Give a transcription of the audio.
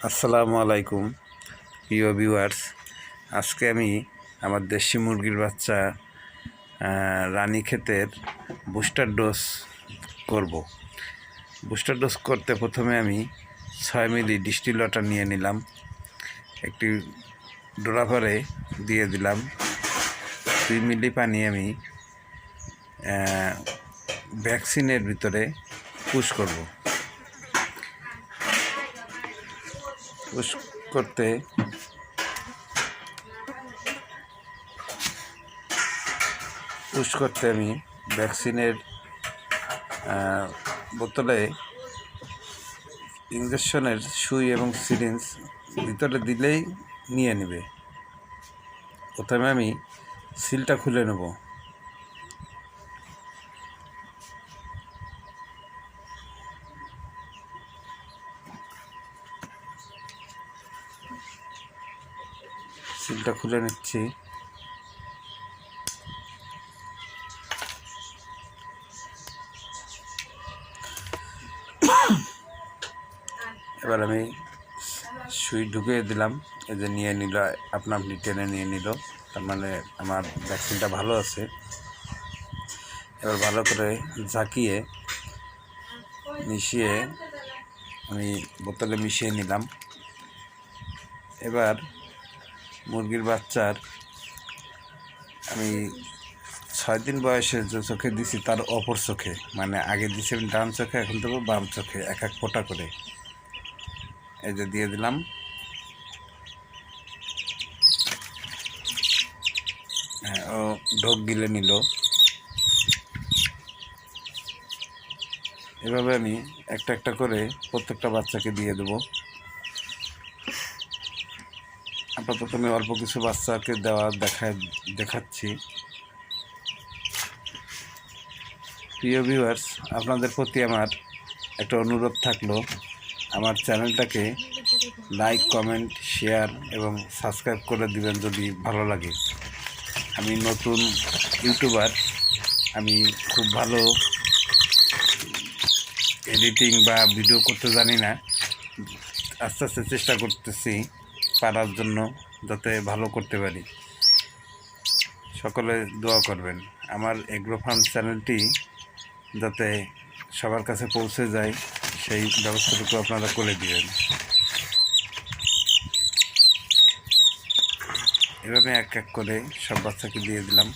আসসালামু আলাইকুম প্রিয় ভিউয়ার্স। আজকে আমি আমার দেশি মুরগির বাচ্চা রানীক্ষেতের বুস্টার ডোজ করব। বুস্টার ডোজ করতে প্রথমে আমি 6 মিলি ডিস্টিল ওয়াটার নিয়ে নিলাম, একটি ড্রপারে দিয়ে দিলাম। 2 মিলি পানি আমি ভ্যাকসিনের ভিতরে পুশ করব। পুশ করতে আমি ভ্যাকসিনের বোতলে ইঞ্জেকশনের সুই এবং সিরিঞ্জ ভিতরে দিলেই নিয়ে নেবে। প্রথমে আমি সিলটা খুলে নেব। সিলটা খুলে নিচ্ছি। এবার আমি সুই ঢুকিয়ে দিলাম। এই যে নিয়ে নিল, আপনা আপনি টেনে নিয়ে নিল, তার মানে আমার ভ্যাকসিনটা ভালো আছে। এবার ভালো করে ঝাঁকিয়ে মিশিয়ে আমি বোতলে মিশিয়ে নিলাম। এবার মুরগির বাচ্চার আমি 6 দিন বয়সে যে চোখে দিছি তার অপর চোখে, মানে আগে দিছি ডান চোখে, এখন দেবো বাম চোখে এক এক ফোঁটা করে। এই যে দিয়ে দিলাম। হ্যাঁ, ও ঢোক গিলে নিল। এভাবে আমি একটা একটা করে প্রত্যেকটা বাচ্চাকে দিয়ে দেবো। আপাতত আমি অল্প কিছু বাচ্চাকে দেখাচ্ছি। প্রিয় ভিউয়ার্স, আপনাদের প্রতি আমার একটা অনুরোধ থাকলো, আমার চ্যানেলটাকে লাইক, কমেন্ট, শেয়ার এবং সাবস্ক্রাইব করে দিবেন যদি ভালো লাগে। আমি নতুন ইউটিউবার, আমি খুব ভালো এডিটিং বা ভিডিও করতে জানি না। আস্তে আস্তে চেষ্টা করতেছি পারার জন্য, যাতে ভালো করতে পারি। সকলে দোয়া করবেন আমার এগ্রো ফার্ম চ্যানেলটি যাতে সবার কাছে পৌঁছে যায়, সেই ব্যবস্থাটুকু আপনারা করে দিবেন। এভাবে এক এক করে সব বাচ্চাকে দিয়ে দিলাম।